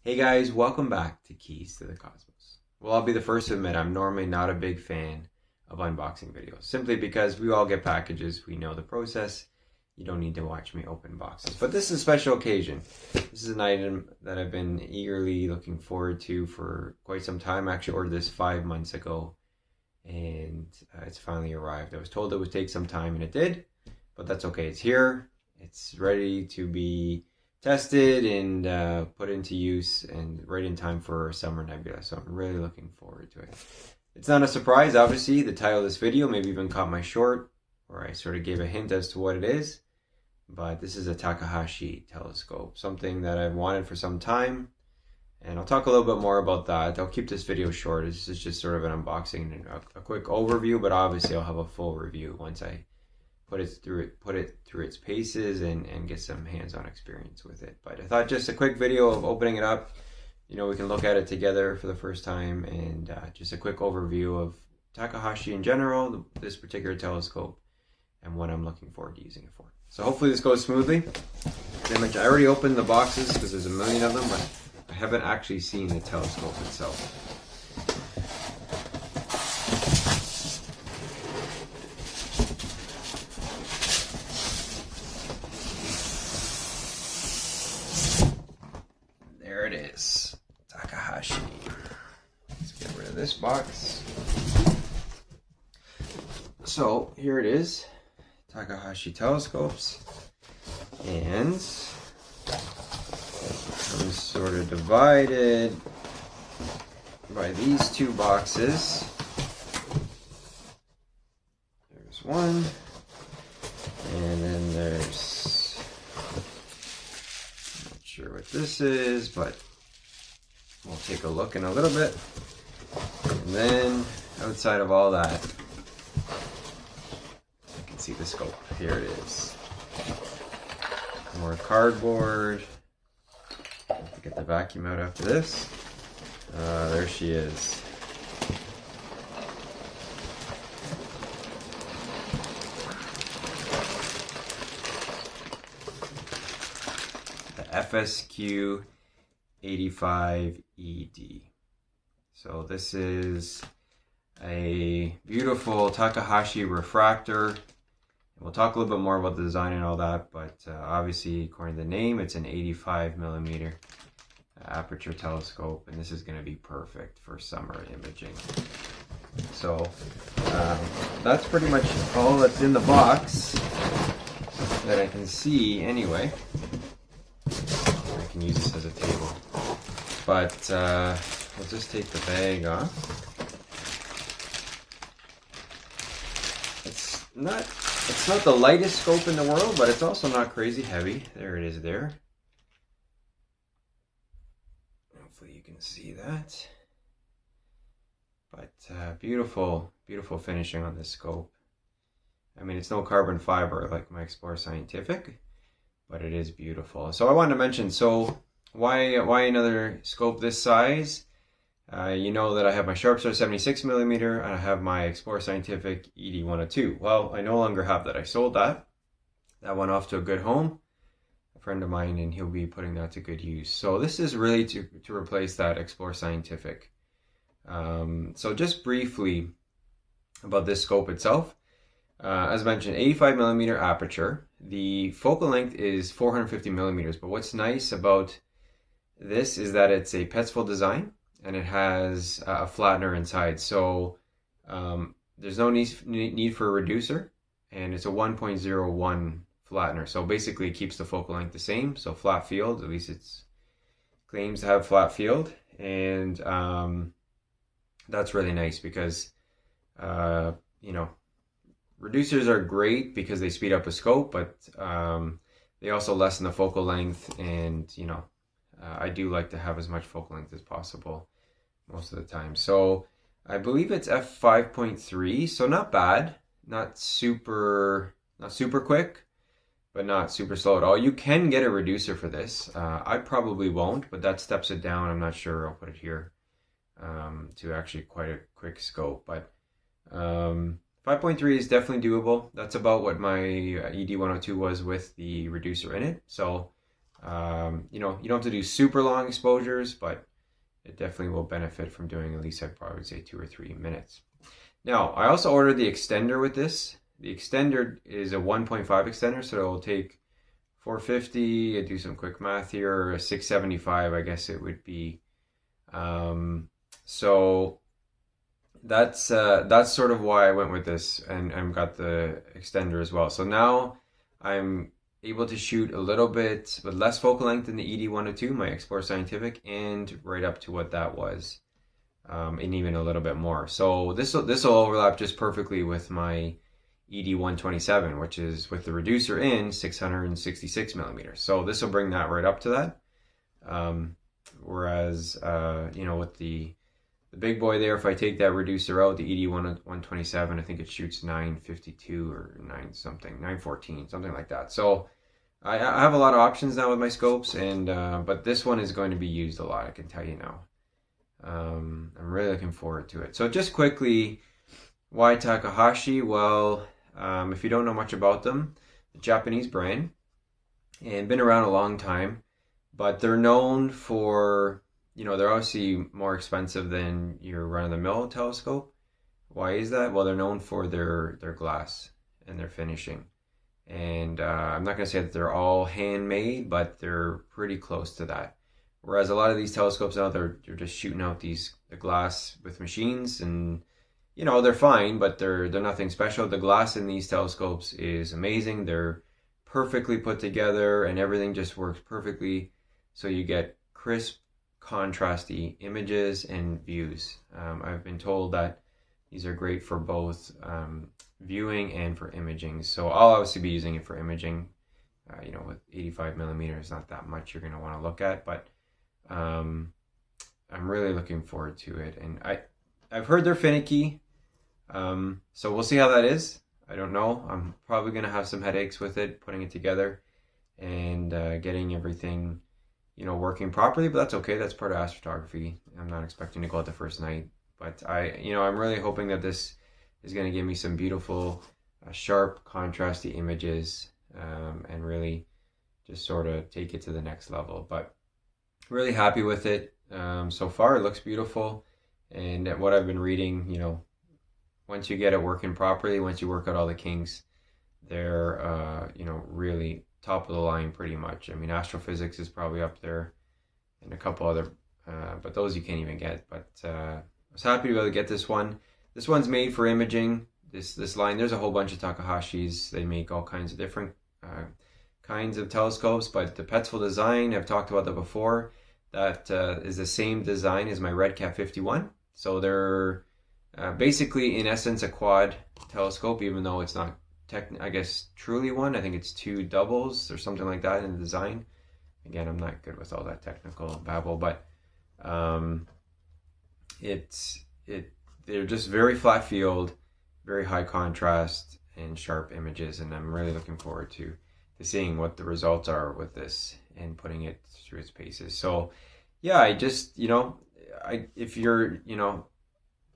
Hey guys, welcome back to Keys to the Cosmos. Well, I'll be the first to admit I'm normally not a big fan of unboxing videos, simply because we all get packages, we know the process, you don't need to watch me open boxes. But this is a special occasion. This is an item that I've been eagerly looking forward to for quite some time. I actually ordered this 5 months ago, and it's finally arrived. I was told it would take some time, and it did, but that's okay. It's here, it's ready to be tested and put into use, and right in time for Summer Nebula. So I'm really looking forward to it. It's not a surprise, obviously. The title of this video maybe even caught my short, where I sort of gave a hint as to what it is. But this is a Takahashi telescope, something that I've wanted for some time. And I'll talk a little bit more about that. I'll keep this video short. This is just sort of an unboxing and a quick overview, but obviously I'll have a full review once I put it through its paces and get some hands-on experience with it. But I thought just a quick video of opening it up. You know, we can look at it together for the first time, and just a quick overview of Takahashi in general, this particular telescope, and what I'm looking forward to using it for. So hopefully this goes smoothly. As I mentioned, I already opened the boxes because there's a million of them, but I haven't actually seen the telescope itself. There it is, Takahashi. Let's get rid of this box. So here it is, Takahashi telescopes, and I'm sort of divided by these two boxes. There's one, and then there's, not sure what this is, but we'll take a look in a little bit. And then outside of all that, you can see the scope. Here it is. More cardboard. Get the vacuum out after this. There she is. The FSQ85ED. So this is a beautiful Takahashi refractor. We'll talk a little bit more about the design and all that, but obviously, according to the name, it's an 85mm aperture telescope, and this is going to be perfect for summer imaging. So that's pretty much all that's in the box that I can see anyway. I can use this as a table, but we'll just take the bag off. It's not the lightest scope in the world, but it's also not crazy heavy. There it is there. Hopefully you can see that. But beautiful, beautiful finishing on this scope. I mean, it's no carbon fiber like my Explorer Scientific, but it is beautiful. So I wanted to mention, so why another scope this size? You know that I have my Sharpstar 76mm and I have my Explorer Scientific ED102. Well, I no longer have that. I sold that. That went off to a good home, a friend of mine, and he'll be putting that to good use. So this is really to replace that Explorer Scientific. So just briefly about this scope itself. As mentioned, 85mm aperture. The focal length is 450mm, but what's nice about this is that it's a Petzval design, and it has a flattener inside. So there's no need for a reducer, and it's a 1.01 flattener. So basically it keeps the focal length the same. So flat field, at least it claims to have flat field. And that's really nice because, you know, reducers are great because they speed up a scope, but they also lessen the focal length, and, you know, I do like to have as much focal length as possible most of the time. So I believe it's f5.3, so not bad, not super quick, but not super slow at all. You can get a reducer for this. I probably won't, but that steps it down. I'm not sure. I'll put it here to actually quite a quick scope, but 5.3 is definitely doable. That's about what my ED102 was with the reducer in it. So You know, you don't have to do super long exposures, but it definitely will benefit from doing at least, I'd probably say 2 or 3 minutes. Now, I also ordered the extender with this. The extender is a 1.5 extender, so it'll take 450. I do some quick math here, 675, I guess it would be. So that's sort of why I went with this and got the extender as well. So now I'm able to shoot a little bit with less focal length than the ED102, my Explore Scientific, and right up to what that was, and even a little bit more. So this will overlap just perfectly with my ED127, which is with the reducer in 666 millimeters. So this will bring that right up to that. Whereas, you know, with the big boy there, if I take that reducer out, the ED127, I think it shoots 952 or 9 something, 914, something like that. So I have a lot of options now with my scopes, and but this one is going to be used a lot, I can tell you now. I'm really looking forward to it. So just quickly, why Takahashi? Well, if you don't know much about them, a Japanese brand, and been around a long time, but they're known for, you know, they're obviously more expensive than your run-of-the-mill telescope. Why is that? Well, they're known for their glass and their finishing. And I'm not going to say that they're all handmade, but they're pretty close to that. Whereas a lot of these telescopes now, they're just shooting out the glass with machines, and you know, they're fine, but they're nothing special. The glass in these telescopes is amazing. They're perfectly put together, and everything just works perfectly. So you get crisp, contrasty images and views. I've been told that these are great for both viewing and for imaging. So I'll obviously be using it for imaging. You know, with 85 millimeters, not that much you're going to want to look at, but I'm really looking forward to it. And I've heard they're finicky, so we'll see how that is. I don't know. I'm probably going to have some headaches with it, putting it together and getting everything, you know, working properly, but that's okay. That's part of astrophotography. I'm not expecting to go out the first night, but I'm really hoping that this is going to give me some beautiful, sharp, contrasty images, and really just sort of take it to the next level. But really happy with it so far. It looks beautiful, and what I've been reading, you know, once you get it working properly, once you work out all the kinks, they're you know, really top of the line pretty much. I mean, astrophysics is probably up there, and a couple other, but those you can't even get. But I was happy to be able to get this one. This one's made for imaging. This line, there's a whole bunch of Takahashis. They make all kinds of different kinds of telescopes, but the Petzl design, I've talked about that before. That is the same design as my Redcat 51. So they're basically, in essence, a quad telescope, even though it's not, I guess, truly one. I think it's 2 doubles or something like that in the design. Again, I'm not good with all that technical babble, but they're just very flat field, very high contrast and sharp images, and I'm really looking forward to seeing what the results are with this and putting it through its paces. So yeah, I just, you know, if you're, you know,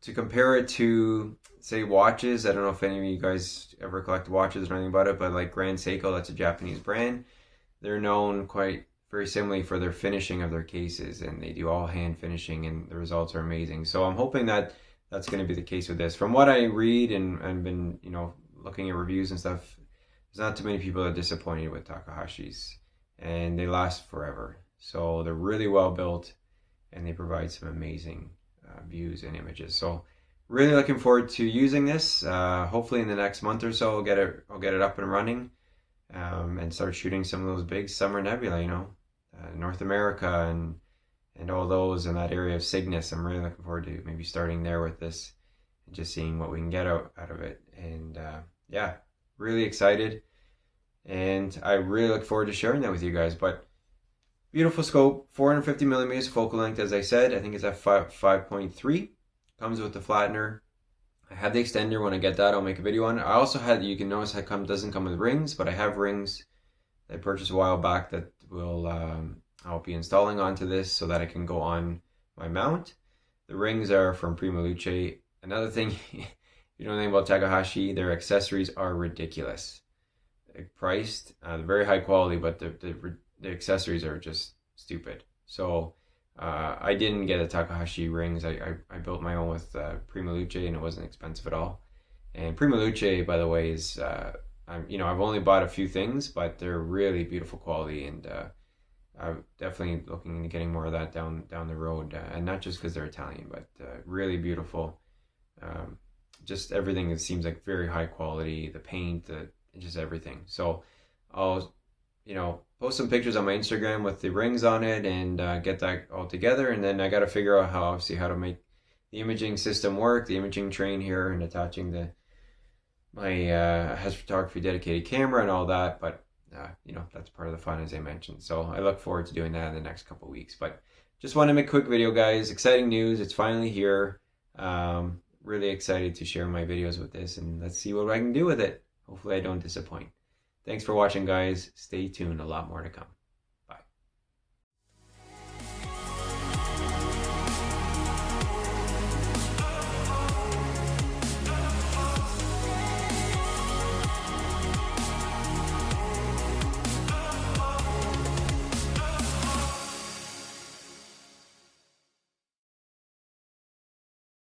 to compare it to, say, watches, I don't know if any of you guys ever collect watches or anything about it, but like Grand Seiko, that's a Japanese brand. They're known quite very similarly for their finishing of their cases, and they do all hand finishing, and the results are amazing. So I'm hoping that that's going to be the case with this. From what I read and been, you know, looking at reviews and stuff, there's not too many people that are disappointed with Takahashi's, and they last forever. So they're really well built, and they provide some amazing views and images. So really looking forward to using this. Hopefully in the next month or so, I'll get it up and running, and start shooting some of those big summer nebula, you know, North America and all those in that area of Cygnus. I'm really looking forward to maybe starting there with this and just seeing what we can get out of it. And yeah, really excited, and I really look forward to sharing that with you guys. But beautiful scope, 450 millimeters focal length, as I said. I think it's at 5.3. Comes with the flattener. I have the extender. When I get that, I'll make a video on it. I also had, you can notice doesn't come with rings, but I have rings that I purchased a while back that will I'll be installing onto this so that I can go on my mount. The rings are from Prima Luce. Another thing, if you know anything about Takahashi, their accessories are ridiculous. They're priced, they're very high quality, but the the accessories are just stupid. So I didn't get a Takahashi rings. I built my own with Prima Luce, and it wasn't expensive at all. And Prima Luce, by the way, is I've only bought a few things, but they're really beautiful quality, and I'm definitely looking into getting more of that down the road. And not just because they're Italian, but really beautiful. Just everything, it seems like very high quality. The paint, just everything. So I'll post some pictures on my Instagram with the rings on it, and get that all together. And then I got to figure out how to make the imaging system work, the imaging train here, and attaching my has photography dedicated camera and all that. But that's part of the fun, as I mentioned. So I look forward to doing that in the next couple of weeks. But just want to make a quick video, guys. Exciting news! It's finally here. Really excited to share my videos with this, and let's see what I can do with it. Hopefully I don't disappoint. Thanks for watching, guys. Stay tuned, a lot more to come.